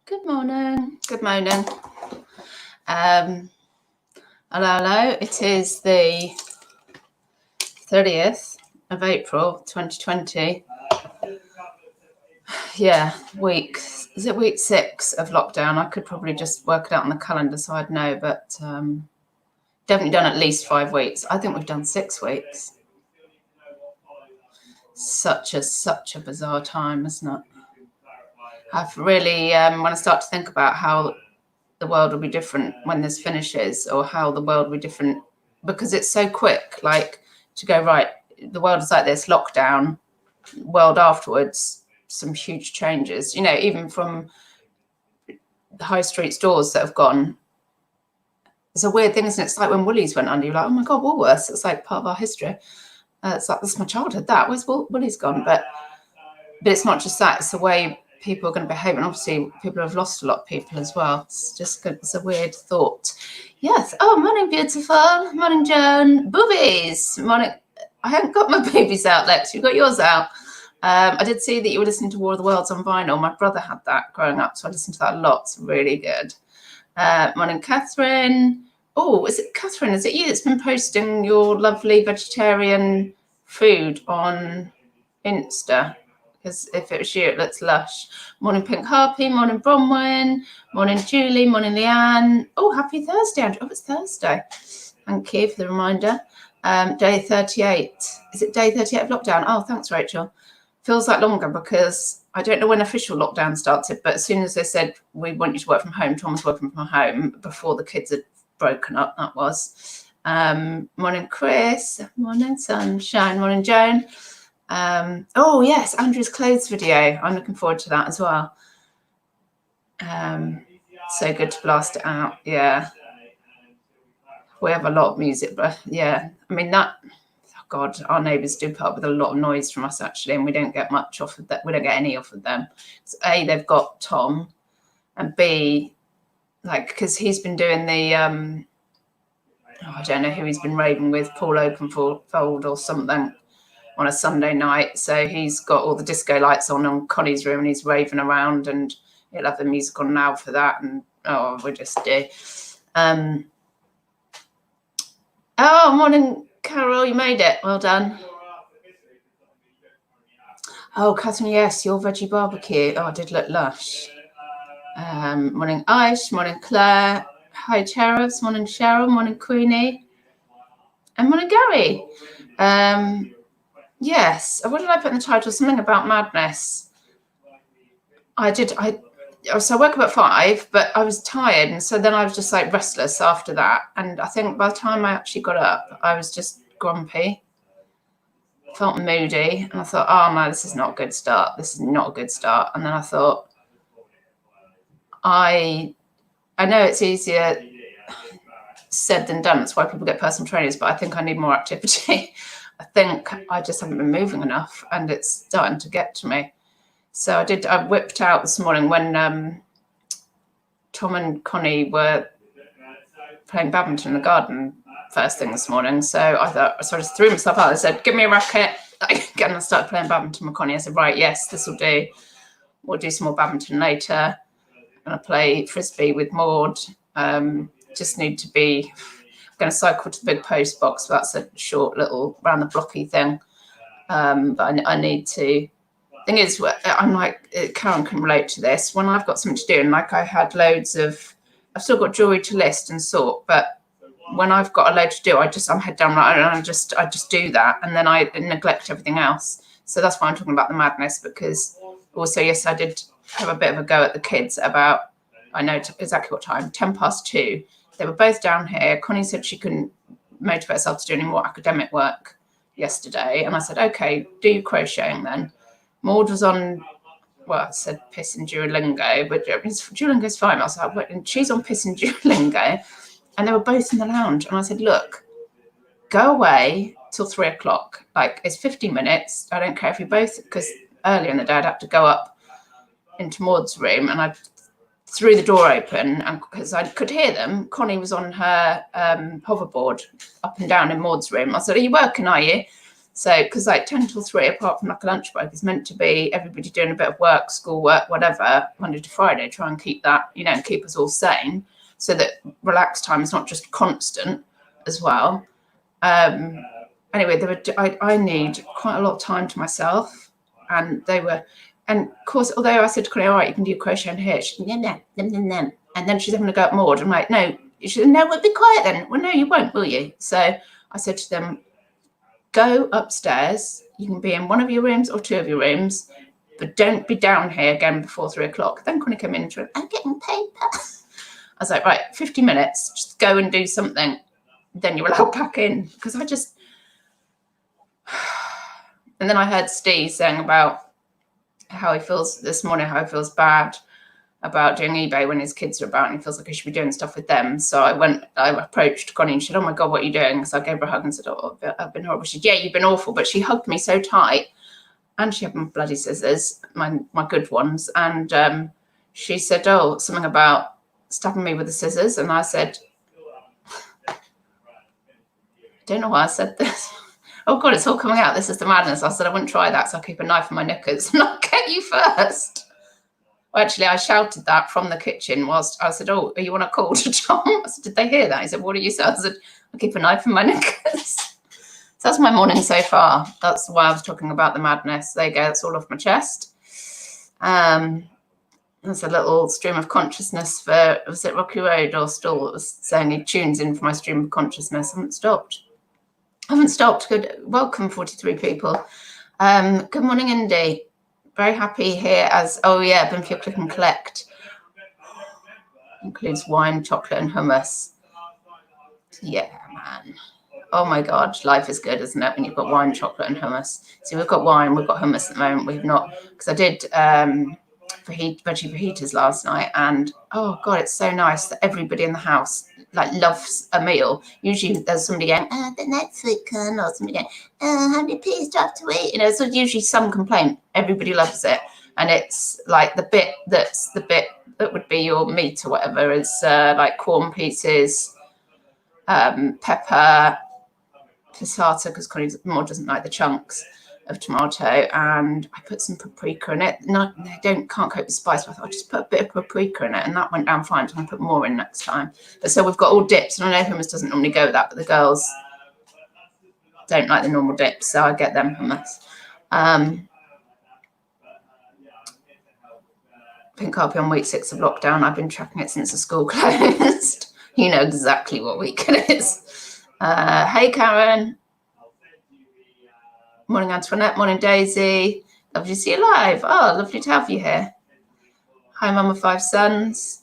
Good morning. Good morning. Hello, hello. It is the 30th of April, 2020. Yeah, is it week 6 of lockdown? I could probably just work it out on the calendar so I'd know, but definitely done at least 5 weeks. I think we've done 6 weeks. Such a bizarre time, isn't it? I've really, when I start to think about how the world will be different when this finishes, or how the world will be different, because it's so quick, like to go, right, the world is like this, lockdown, world afterwards, some huge changes, even from the high street stores that have gone. It's a weird thing, isn't it? It's like when Woolies went under, you're like, oh my God, Woolworths, it's like part of our history. It's like, that's my childhood, where's Woolies gone? But it's not just that, it's the way people are going to behave, and obviously people have lost a lot of people as well. It's a weird thought. Yes. Oh, morning, beautiful. Morning, Joan. Boobies. Morning. I haven't got my boobies out, Lex. You've got yours out. I did see that you were listening to War of the Worlds on vinyl. My brother had that growing up, so I listened to that a lot. It's really good. Morning, Catherine. Oh, is it Catherine? Is it you that's been posting your lovely vegetarian food on Insta? Because if it was you, it looks lush. Morning, Pink Harpy. Morning, Bronwyn. Morning, Julie. Morning, Leanne. Oh, happy Thursday, Andrew. Oh, it's Thursday. Thank you for the reminder. Day 38. Is it day 38 of lockdown? Oh, thanks, Rachel. Feels like longer because I don't know when official lockdown started, but as soon as they said, we want you to work from home, Tom was working from home before the kids had broken up, that was. Morning, Chris. Morning, Sunshine. Morning, Joan. Oh yes, Andrew's clothes video. I'm looking forward to that as well. So good to blast it out. Yeah, we have a lot of music, but yeah, I mean that. Oh God, our neighbours do put up with a lot of noise from us actually, and we don't get much off of that. We don't get any off of them. So A, they've got Tom, and B, like because he's been doing the I don't know who he's been raving with, Paul Oakenfold or something, on a Sunday night. So he's got all the disco lights on Connie's room, and he's raving around, and he'll have the music on now for that. And we just do. Oh, morning, Carol. You made it. Well done. Oh, Catherine, yes, your veggie barbecue. Oh, it did look lush. Morning, Aish. Morning, Claire. Hi, Cherubs. Morning, Cheryl. Morning, Queenie. And morning, Gary. Yes. What did I put in the title? Something about madness. So I woke up at 5, but I was tired, and so then I was just like restless after that. And I think by the time I actually got up, I was just grumpy, felt moody, and I thought, oh no, this is not a good start. This is not a good start. And then I thought, I know it's easier said than done. That's why people get personal trainers, but I think I need more activity. I think I just haven't been moving enough, and it's starting to get to me. So I whipped out this morning when Tom and Connie were playing badminton in the garden first thing this morning. So I just threw myself out. I said, give me a racket. And I started playing badminton with Connie. I said, right, yes, this will do. We'll do some more badminton later. I'm going to play frisbee with Maud. Just need to be, I'm going to cycle to the big post box. But that's a short little round the blocky thing. But I need to. Thing is, I'm like, Karen can relate to this. When I've got something to do, and like I had loads of, I've still got jewellery to list and sort, but when I've got a load to do, I'm head down right, and I just do that, and then I neglect everything else. So that's why I'm talking about the madness, because also, yes, I did have a bit of a go at the kids about, I know exactly what time, 2:10. They were both down here. Connie said she couldn't motivate herself to do any more academic work yesterday, and I said, okay, do your crocheting then. Maud was on, well, I said piss and Duolingo, but Duolingo's fine. I was like, and she's on piss and Duolingo, and they were both in the lounge. And I said, look, go away till 3 o'clock. Like, it's 15 minutes. I don't care if you both, because earlier in the day I'd have to go up into Maud's room, and I threw the door open, and because I could hear them, Connie was on her hoverboard up and down in Maud's room. I said, are you working, are you? So, because like 10 till 3, apart from like a lunch break, is meant to be everybody doing a bit of work, school work, whatever, Monday to Friday, try and keep that, you know, and keep us all sane so that relaxed time is not just constant as well. Anyway, I need quite a lot of time to myself, and they were, and of course, although I said to Connie, all right, you can do crochet and here, she said, no, and then she's having to go at Maud. I'm like, no, she said, no, we'll be quiet then. Well, no, you won't, will you? So I said to them, go upstairs. You can be in one of your rooms or 2 of your rooms, but don't be down here again before 3 o'clock. Then Connie came in and went, I'm getting paper. I was like, right, 50 minutes, just go and do something. Then you're allowed back in, because I just. And then I heard Steve saying about how he feels this morning, how he feels bad about doing eBay when his kids are about, and he feels like he should be doing stuff with them. So I approached Connie and she said, oh my God, what are you doing? So I gave her a hug and said, oh, I've been horrible. She said, yeah, you've been awful. But she hugged me so tight, and she had my bloody scissors, my good ones. And she said, oh, something about stabbing me with the scissors. And I said, I don't know why I said this. Oh God, it's all coming out. This is the madness. I said, I wouldn't try that. So I'll keep a knife in my knickers and I'll get you first. Well, actually, I shouted that from the kitchen whilst I said, oh, you want to call to Tom? I said, did they hear that? He said, what do you say? I said, I'll keep a knife in my knickers. So that's my morning so far. That's why I was talking about the madness. There you go. That's all off my chest. There's a little stream of consciousness for, was it Rocky Road or Still? It was saying he tunes in for my stream of consciousness. I haven't stopped. Good. Welcome, 43 people. Good morning, Indy. Very happy here as, oh yeah, been for your click and collect. Includes wine, chocolate and hummus. Yeah, man. Oh my God, life is good, isn't it? When you've got wine, chocolate and hummus. See, we've got wine, we've got hummus at the moment. We've not, because I did veggie fajitas last night, and oh God, it's so nice that everybody in the house like loves a meal. Usually there's somebody going, the next week, or somebody going, how many peas do I have to eat? You know, so usually some complaint. Everybody loves it. And it's like the bit that would be your meat or whatever is like corn pieces, pepper, passata, because Connie more doesn't like the chunks of tomato, and I put some paprika in it. No, they can't cope with spice, but I thought I'll just put a bit of paprika in it, and that went down fine. So I'm going to put more in next time. But so we've got all dips, and I know hummus doesn't normally go with that, but the girls don't like the normal dips, so I get them hummus. Pink Harpy on week 6 of lockdown. I've been tracking it since the school closed. You know exactly what week it is. Hey, Karen. Morning, Antoinette. Morning, Daisy. Lovely to see you live. Oh, lovely to have you here. Hi, Mum of 5 sons.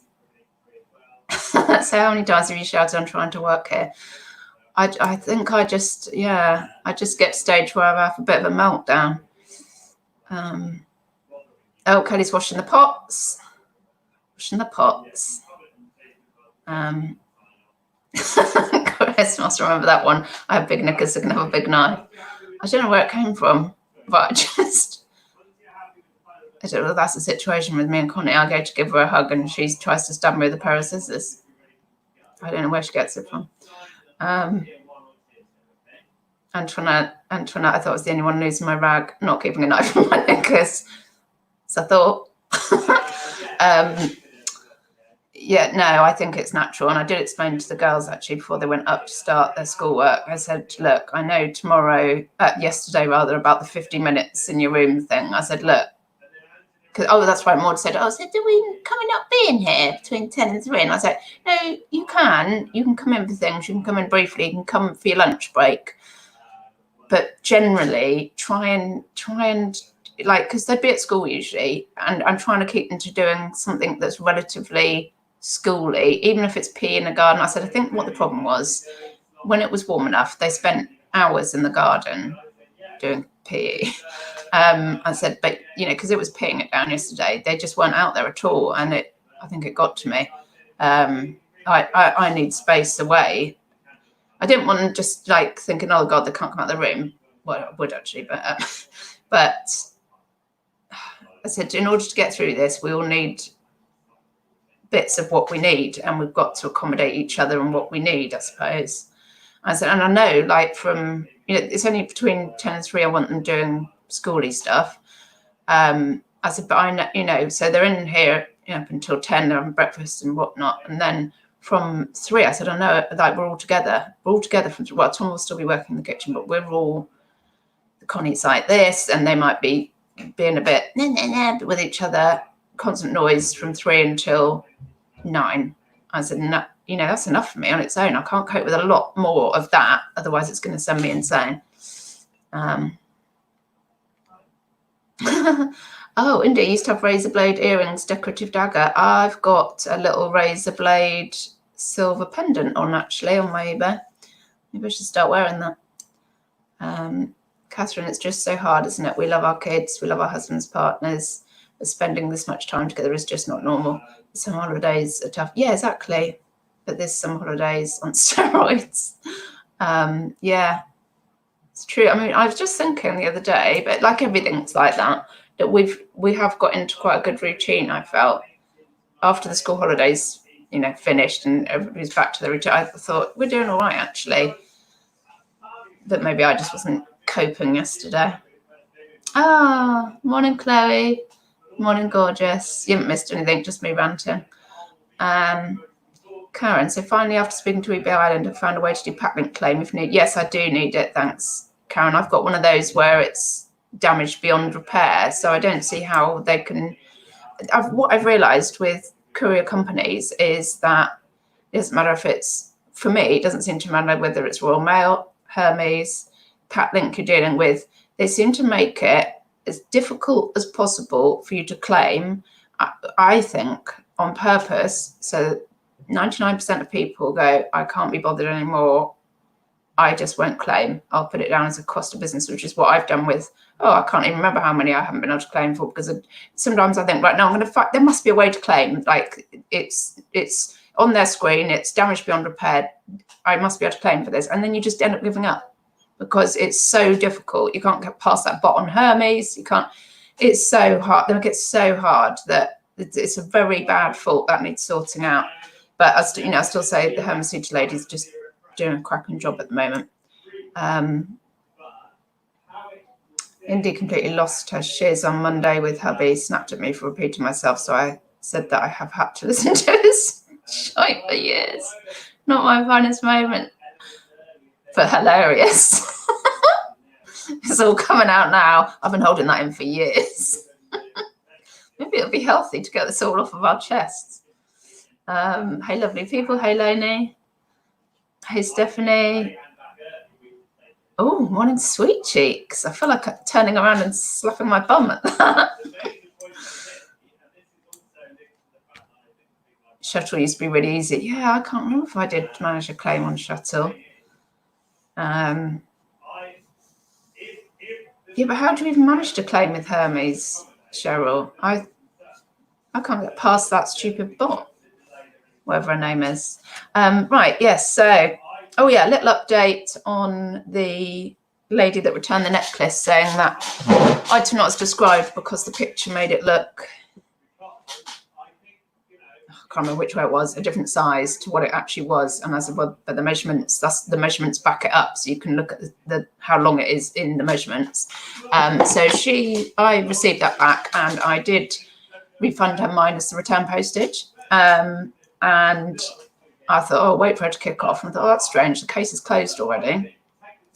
So how many times have you shouted I'm trying to work here? I think I just get to a stage where I have a bit of a meltdown. Oh, Kelly's washing the pots. Chris must remember that one. I have big knickers, so I can have a big knife. I don't know where it came from, but I don't know. That's the situation with me and Connie. I go to give her a hug and she tries to stab me with a pair of scissors. I don't know where she gets it from. Antoinette, I thought I was the only one losing my rag, not keeping a knife in my knickers. So I thought, yeah, no, I think it's natural. And I did explain to the girls actually before they went up to start their schoolwork. I said, look, I know yesterday rather, about the 50 minutes in your room thing. I said, look, that's right. Maud said, so do we not be in here between 10 and 3? And I said, no, you can come in for things. You can come in briefly. You can come for your lunch break. But generally try and like, because they'd be at school usually, and I'm trying to keep them to doing something that's relatively schooly, even if it's PE in the garden. I said, I think what the problem was, when it was warm enough, they spent hours in the garden doing PE. I said, but because it was peeing it down yesterday, they just weren't out there at all, and I think it got to me. I need space away. I didn't want them just like thinking, oh God, they can't come out of the room. Well, I would actually, but I said, in order to get through this, we all need bits of what we need, and we've got to accommodate each other and what we need, I suppose. I said, and I know, like, from, you know, it's only between 10 and 3 I want them doing schooly stuff. I said, but I know, you know, so they're in here, you know, up until 10, they're having breakfast and whatnot. And then from 3, I said, I know, like, we're all together. We're all together from, well, Tom will still be working in the kitchen, but we're all, Connie's like this, and they might be being a bit with each other, constant noise from 3 until 9. I said, no, you know, that's enough for me on its own. I can't cope with a lot more of that. Otherwise, it's going to send me insane. Oh, India used to have razor blade earrings, decorative dagger. I've got a little razor blade silver pendant on, actually, on my eBay. Maybe I should start wearing that. Catherine, it's just so hard, isn't it? We love our kids, we love our husbands, partners, but spending this much time together is just not normal. Some holidays are tough. Yeah, exactly. But there's some holidays on steroids. Yeah, it's true. I mean, I was just thinking the other day, but like everything's like that, that we have got into quite a good routine, I felt. After the school holidays, you know, finished and everybody's back to their routine, I thought, we're doing all right, actually. But maybe I just wasn't coping yesterday. Ah, morning, Chloe. Morning, gorgeous. You haven't missed anything, just me ranting. Karen, so finally, after speaking to eBay Ireland, I've found a way to do Packlink claim if need. Yes, I do need it. Thanks, Karen. I've got one of those where it's damaged beyond repair, so I don't see how they can. What I've realised with courier companies is that it doesn't matter if it's, for me, it doesn't seem to matter whether it's Royal Mail, Hermes, Packlink you're dealing with. They seem to make it as difficult as possible for you to claim, I think, on purpose. So 99% of people go, I can't be bothered anymore. I just won't claim. I'll put it down as a cost of business, which is what I've done with, I can't even remember how many I haven't been able to claim for, because sometimes I think, right now I'm going to fight. There must be a way to claim. Like it's on their screen, it's damaged beyond repair. I must be able to claim for this. And then you just end up giving up because it's so difficult. You can't get past that bot on Hermes. You can't, it's so hard. Then it gets so hard that it's a very bad fault that needs sorting out. But I still say the Hermes Suture lady's just doing a cracking job at the moment. Indy completely lost her shiz on Monday with hubby, snapped at me for repeating myself, so I said that I have had to listen to his shite for years. Not my finest moment, but hilarious. It's all coming out now. I've been holding that in for years. Maybe it'll be healthy to get this all off of our chests. Hey, lovely people. Hey, Loney. Hey, Stephanie. Oh, morning, sweet cheeks. I feel like I'm turning around and slapping my bum at that. Shuttle used to be really easy. Yeah, I can't remember if I did manage a claim on Shuttle. Yeah, but how do you even manage to claim with Hermes, Cheryl? I can't get past that stupid bot, whatever her name is. Right, yes, so, oh yeah, a little update on the lady that returned the necklace, saying that item not as described because the picture made it look, I can't remember which way it was, a different size to what it actually was. And I said, well, but the measurements back it up, so you can look at how long it is in the measurements. So I received that back, and I did refund her minus the return postage. And I thought, wait for her to kick off. And I thought, that's strange. The case is closed already,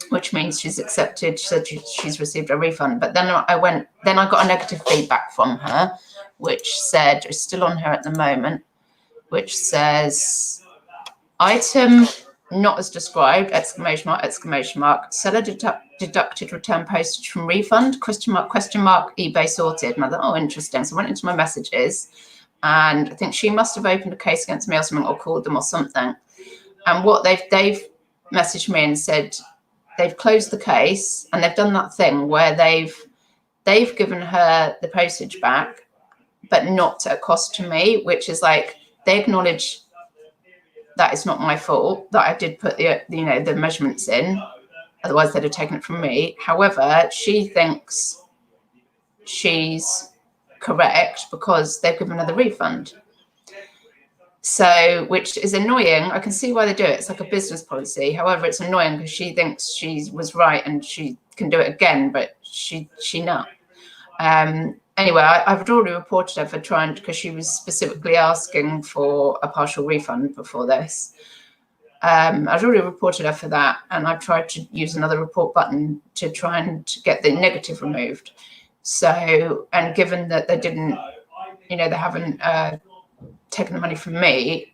which means she's accepted. She said she's received a refund. But then I got a negative feedback from her, which said, it's still on her at the moment, which says, item not as described, ! Seller deducted return postage from refund, ? eBay sorted. And I thought, oh, interesting. So I went into my messages, and I think she must have opened a case against me or something, or called them or something. And what they've messaged me and said they've closed the case, and they've done that thing where they've given her the postage back, but not at a cost to me, which is like, they acknowledge that it's not my fault, that I did put the measurements in, otherwise they'd have taken it from me. However, she thinks she's correct because they've given her the refund. So, which is annoying. I can see why they do it. It's like a business policy. However, it's annoying because she thinks she was right and she can do it again, but she not. Anyway, I've already reported her for trying, because she was specifically asking for a partial refund before this. I've already reported her for that, and I've tried to use another report button to try and get the negative removed. So, and given that they didn't, they haven't taken the money from me,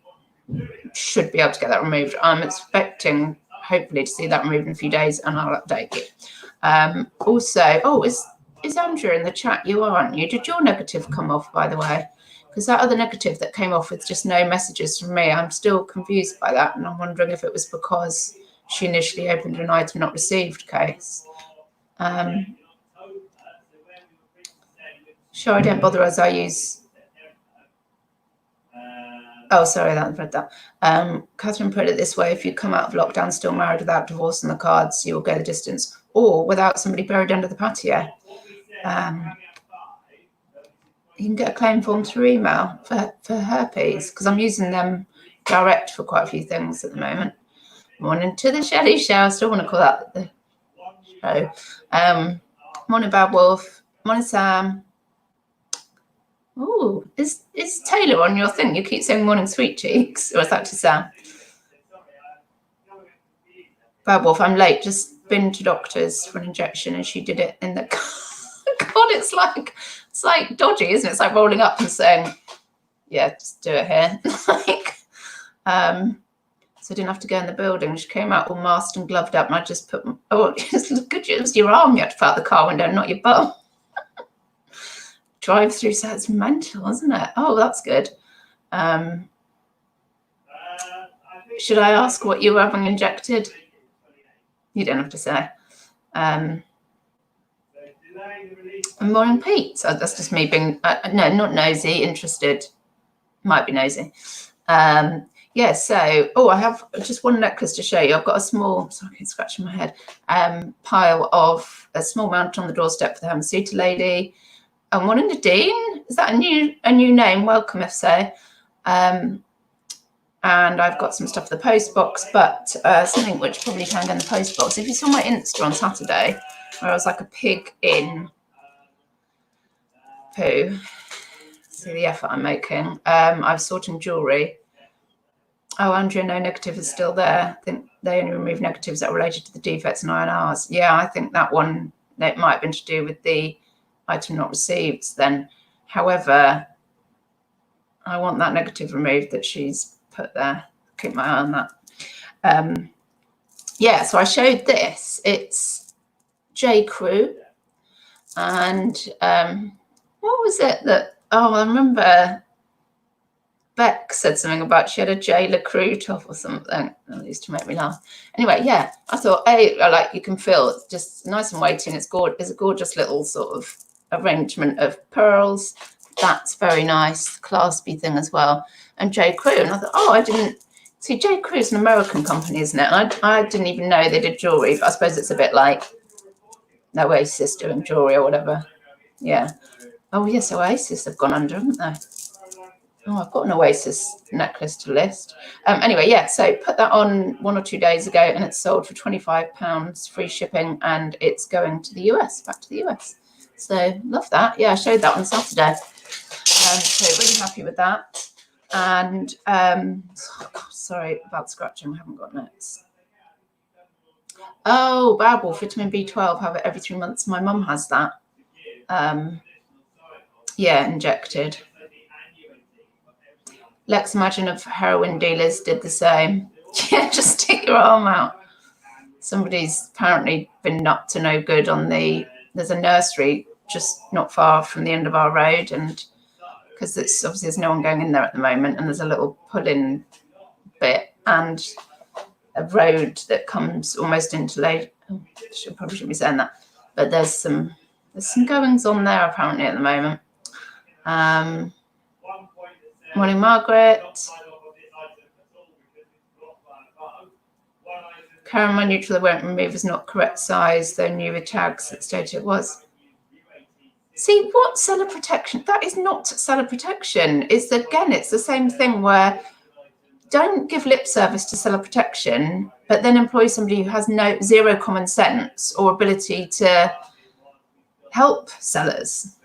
should be able to get that removed. I'm expecting, hopefully, to see that removed in a few days, and I'll update you. Also, is Andrew in the chat? You are, aren't you? Did your negative come off, by the way? Because that other negative that came off with just no messages from me, I'm still confused by that, and I'm wondering if it was because she initially opened an item not received case. Sure, I don't bother as I use. Oh, sorry, I read that. Catherine put it this way: if you come out of lockdown still married without divorce on the cards, you will go the distance, or without somebody buried under the patio. You can get a claim form through email for herpes, because I'm using them direct for quite a few things at the moment. Morning to the Shelley Show. I still want to call that the show. Morning, Bad Wolf. Morning, Sam. Oh, is Taylor on your thing? You keep saying morning, sweet cheeks, or is that to Sam? Bad Wolf, I'm late. Just been to doctor's for an injection, and she did it in the. God, it's like dodgy, isn't it? It's like rolling up and saying, "Yeah, just do it here." So I didn't have to go in the building. She came out all masked and gloved up, and I just put. Oh, good. It was your arm you had to put out the car window, not your bum. Drive through, so it's mental, isn't it? Oh, that's good. Should I ask what you were having injected? You don't have to say. And morning, Pete. So that's just me being no, not nosy, interested. Might be nosy. Yeah. So, I have just one necklace to show you. I've got a small. Sorry, I keep scratching my head. Pile of a small mount on the doorstep for the Hamasuta lady. And one in the Dean. Is that a new name? Welcome, if so. And I've got some stuff for the post box, but something which probably can go in the post box. If you saw my Insta on Saturday, where I was like a pig in poo, see the effort I'm making. I was sorting jewellery. Oh, Andrea, no negative is still there. I think they only remove negatives that are related to the defects in INRs. Yeah, I think that one, it might have been to do with the item not received then. However, I want that negative removed that she's put there. Keep my eye on that. Yeah, so I showed this. It's J. Crew. And what was it that, I remember Beck said something about she had a J. Le Crew top or something. That used to make me laugh. Anyway, yeah, I thought, you can feel it's just nice and weighty, and it's a gorgeous little sort of arrangement of pearls. That's very nice, claspy thing as well. And J. Crew, and I thought, I didn't see J. Crew is an American company, isn't it? And I didn't even know they did jewelry, but I suppose it's a bit like Oasis doing jewelry or whatever. Yeah. Oh yes, Oasis have gone under, haven't they? Oh, I've got an Oasis necklace to list. Anyway, yeah, so put that on 1 or 2 days ago, and it's sold for £25, free shipping, and it's going to the US, back to the US. So love that. Yeah, I showed that on Saturday. So really happy with that. And sorry about scratching. I haven't got notes. Oh, Bad Wolf, vitamin B12. Have it every 3 months. My mum has that. Yeah, injected. Lex, imagine if heroin dealers did the same. Yeah, just stick your arm out. Somebody's apparently been up to no good on there's a nursery just not far from the end of our road, and because it's obviously there's no one going in there at the moment, and there's a little pull-in bit and a road that comes almost into probably shouldn't be saying that, but there's some goings on there apparently at the moment. Morning, Margaret. Karen, my neutral they won't remove is not correct size, though new with tags that stated it was. See, what seller protection? That is not seller protection. It's the same thing where don't give lip service to seller protection, but then employ somebody who has zero common sense or ability to help sellers.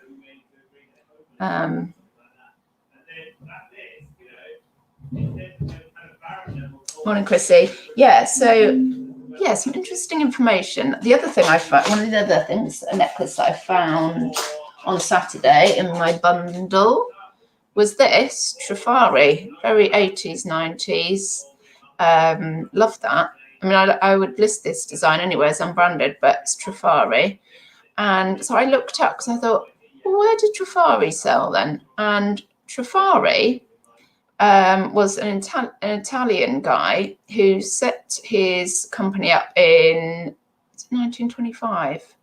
Morning, Chrissy. Yeah, so yeah, some interesting information. The other thing I found, one of the other things, a necklace that I found on Saturday in my bundle was this Trifari, very 80s, 90s. Love that. I mean, I would list this design anyway as unbranded, but it's Trifari. And so I looked up because I thought, well, where did Trifari sell then? And Trifari was an Italian guy who set his company up in 1925.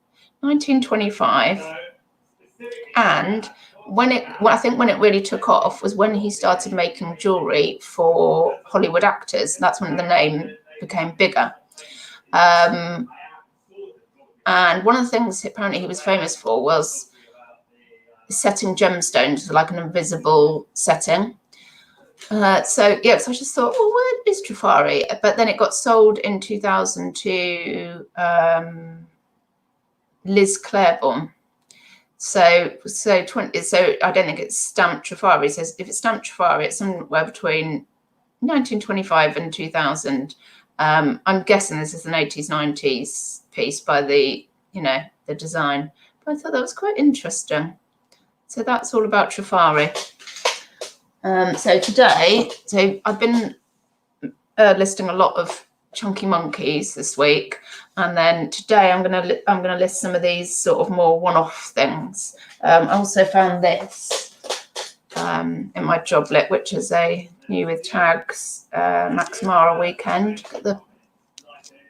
And I think when it really took off was when he started making jewellery for Hollywood actors. That's when the name became bigger. And one of the things apparently he was famous for was setting gemstones, like an invisible setting. So I just thought, well, where is Trifari? But then it got sold in 2000 to Liz Claiborne. So I don't think it's stamped Trifari. So if it's stamped Trifari, it's somewhere between 1925 and 2000. I'm guessing this is an 80s, 90s piece by the design. But I thought that was quite interesting. So that's all about Trifari. So today, I've been listing a lot of chunky monkeys this week, and then today I'm gonna list some of these sort of more one-off things. I also found this in my joblet, which is a new with tags Max Mara weekend. Got the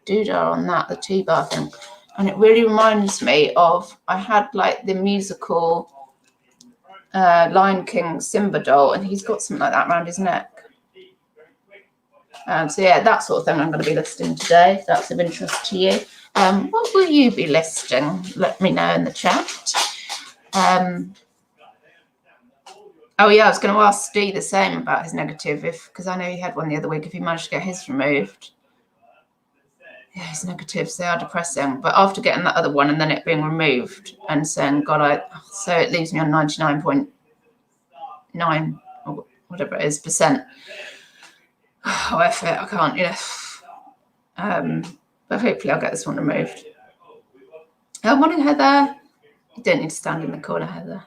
doodah on that, the T-bar thing, and it really reminds me of, I had like the musical Lion King Simba doll, and he's got something like that around his neck. So yeah, that sort of thing I'm going to be listing today. If that's of interest to you. What will you be listing? Let me know in the chat. Oh yeah, I was going to ask Steve the same about his negative, because I know he had one the other week, if he managed to get his removed. Yeah, his negatives, they are depressing. But after getting that other one and then it being removed and saying, God, so it leaves me on 99.9 or whatever it is %. Oh, F it, I can't, but hopefully I'll get this one removed. Oh, morning, Heather. You don't need to stand in the corner, Heather.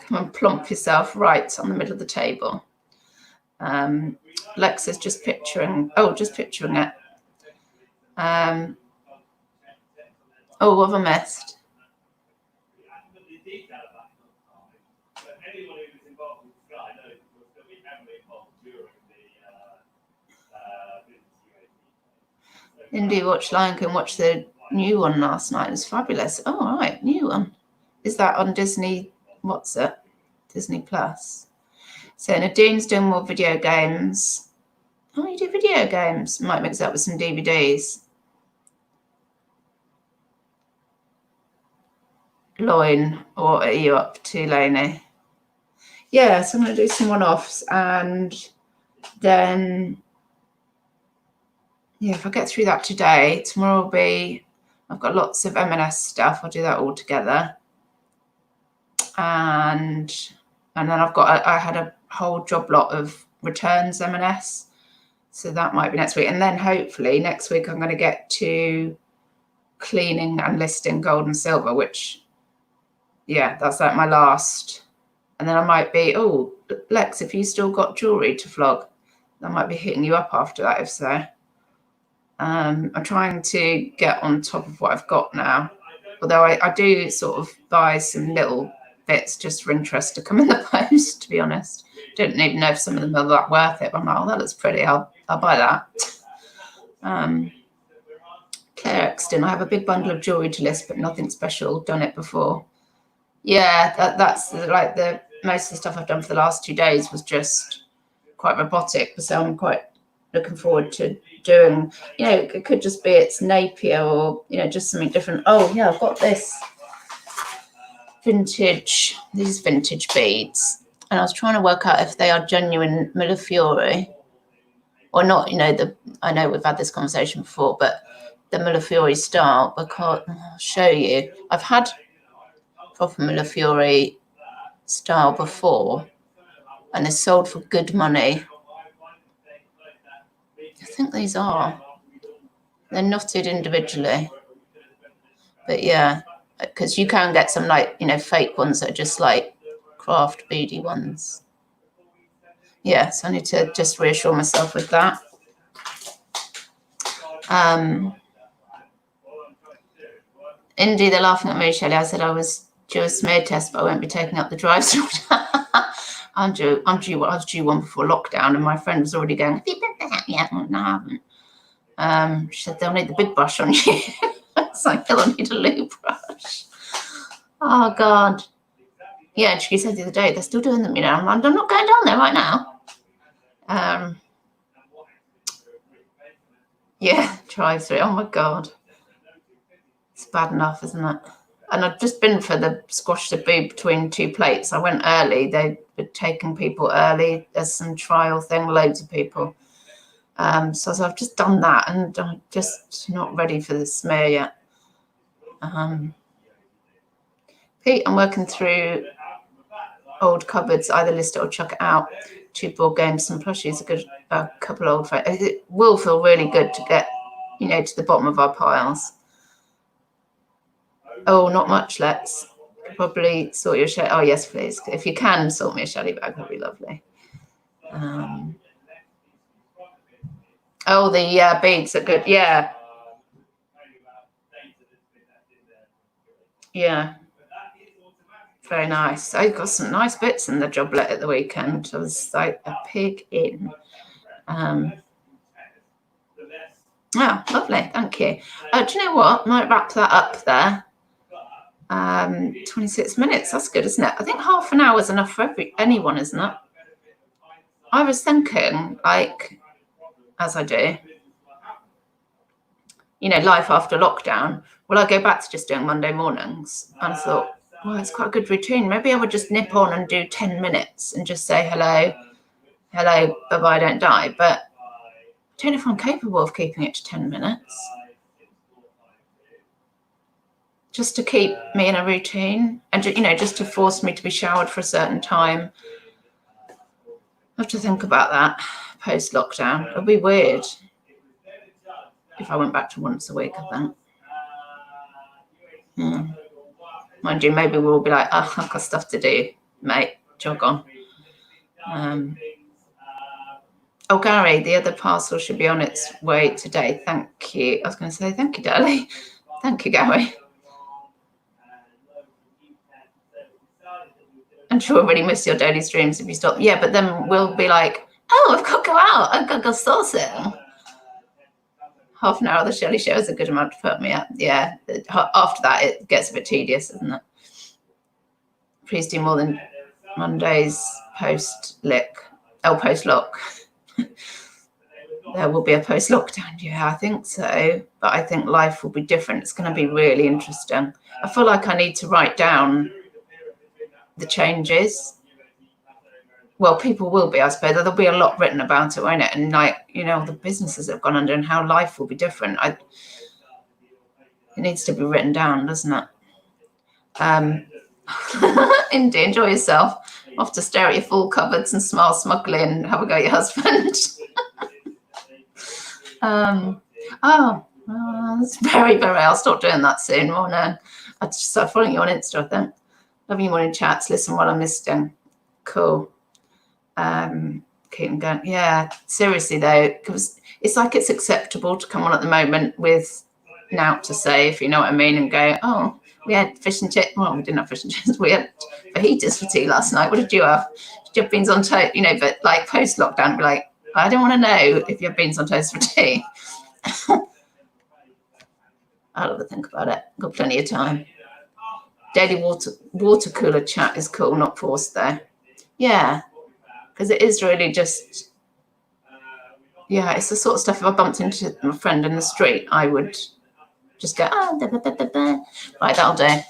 Come and plump yourself right on the middle of the table. Lex is just picturing it. Oh, what have I missed? Indy watched Lion King, watched the new one last night. It was fabulous. Oh, all right, new one. Is that on Disney? What's it? Disney Plus. So Nadine's doing more video games. Oh, you do video games? Might mix it up with some DVDs. Loin, what are you up to, Lainey? Yeah, so I'm going to do some one-offs, and then, yeah, if I get through that today, tomorrow will be, I've got lots of M&S stuff. I'll do that all together. And then I had a whole job lot of returns M&S. So that might be next week. And then hopefully next week I'm going to get to cleaning and listing gold and silver, which, yeah, that's like my last. And then I might be, oh, Lex, if you still got jewellery to flog, I might be hitting you up after that, if so. I'm trying to get on top of what I've got now. Although I do sort of buy some little bits just for interest to come in the post, to be honest. Don't even know if some of them are that worth it. But I'm like, oh, that looks pretty. I'll buy that. Claire Exton, I have a big bundle of jewellery to list, but nothing special. Done it before. Yeah, that's like most of the stuff I've done for the last 2 days was just quite robotic. So I'm quite looking forward to doing, it could just be it's Napier or, just something different. Oh, yeah, I've got these vintage beads. And I was trying to work out if they are genuine Millefiori. or not, I know we've had this conversation before, but the Millefiori style, because I'll show you. I've had proper Millefiori style before, and they're sold for good money. I think these are. They're knotted individually. But yeah, because you can get some fake ones that are just like craft beady ones. Yeah, so I need to just reassure myself with that. Indy, they're laughing at me, Shelley. I said I was due a smear test, but I won't be taking up the drive-through. I was due one before lockdown, and my friend was already going, have you been that yet? No, I haven't. She said, they'll need the big brush on you. It's like, they'll need a lube brush. Oh, God. Yeah, and she said the other day, they're still doing them, I'm not going down there right now. Yeah, drive-through. Oh, my God. It's bad enough, isn't it? And I've just been for the squash the boob between two plates. I went early. They were taking people early. There's some trial thing, loads of people. So I've just done that, and I'm just not ready for the smear yet. Pete, I'm working through old cupboards, either list it or chuck it out. 2 board games, some plushies, a couple old photos. It will feel really good to get, to the bottom of our piles. Oh, not much. Let's probably sort your Shelly. Oh, yes, please. If you can sort me a Shelly bag, that'd be lovely. Oh, the beads are good. Yeah. Yeah. Very nice. I got some nice bits in the joblet at the weekend. I was like a pig in. Oh, lovely. Thank you. Do you know what? Might wrap that up there. 26 minutes. That's good, isn't it? I think half an hour is enough for anyone, isn't it? I was thinking, as I do, life after lockdown, will I go back to just doing Monday mornings? And I thought, well, it's quite a good routine. Maybe I would just nip on and do 10 minutes and just say hello, bye-bye, don't die. But I don't know if I'm capable of keeping it to 10 minutes. Just to keep me in a routine and, just to force me to be showered for a certain time. I have to think about that post-lockdown. It'll be weird if I went back to once a week, I think. Mind you, maybe we'll be like, oh, I've got stuff to do, mate. Jog on. Oh, Gary, the other parcel should be on its way today. Thank you. I was going to say thank you, darling. Thank you, Gary. I'm sure we'll really miss your daily streams if you stop. Yeah, but then we'll be like, oh, I've got to go out. I've got to go source it. Half an hour of the Shelley show is a good amount to put me up. Yeah, after that, it gets a bit tedious, isn't it? Please do more than Monday's post-lock. There will be a post-lockdown. Yeah, I think so. But I think life will be different. It's going to be really interesting. I feel like I need to write down the changes. Well, people will be, I suppose. There'll be a lot written about it, won't it? And the businesses have gone under and how life will be different. It needs to be written down, doesn't it? Indeed, enjoy yourself. Off to stare at your full cupboards and smile smugly and have a go at your husband. That's very, very. I'll stop doing that soon. Well, no, I just start following you on Insta, I think. Love you morning chats. Listen while I'm listening. Cool. Keep them going. Yeah, seriously though, because it's like it's acceptable to come on at the moment with now to say, if you know what I mean, and go, oh, we had fish and chips. Well, we didn't have fish and chips. We had fajitas for tea last night. What did you have? Did you have beans on toast? But like post lockdown, be like, I don't want to know if you have beans on toast for tea. I'll have a think about it. Got plenty of time. Daily water cooler chat is cool, not forced though. Yeah, because it is really just, it's the sort of stuff if I bumped into my friend in the street, I would just go, right, that'll do.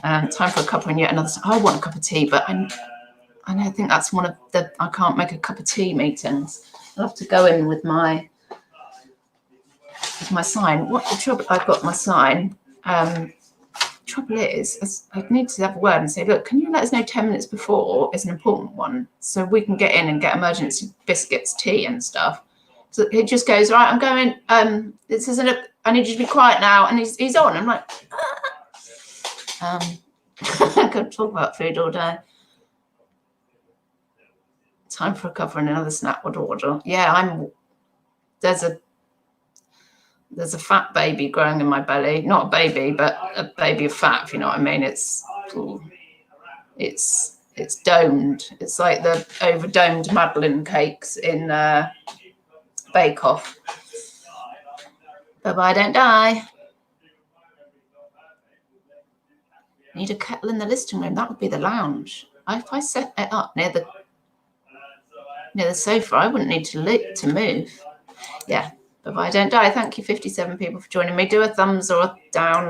Time for a cuppa and yet another. I want a cup of tea, but And I think that's one of the I can't make a cup of tea meetings. I'll have to go in with my sign. What the trouble? I've got my sign. Trouble is, I need to have a word and say, look, can you let us know 10 minutes before is an important one, so we can get in and get emergency biscuits, tea, and stuff. So he just goes, right, I'm going. This isn't a. I need you to be quiet now, and he's on. I'm like, I could talk about food all day. Time for a cover and another snack. What order? Yeah, there's a fat baby growing in my belly. Not a baby, but a baby of fat, if you know what I mean. It's domed. It's like the over-domed Madeleine cakes in Bake Off. Bye-bye, don't die. Need a kettle in the listing room. That would be the lounge. If I set it up near the sofa, I wouldn't need to move. Yeah. Bye-bye, don't die. Thank you, 57 people, for joining me. Do a thumbs or a down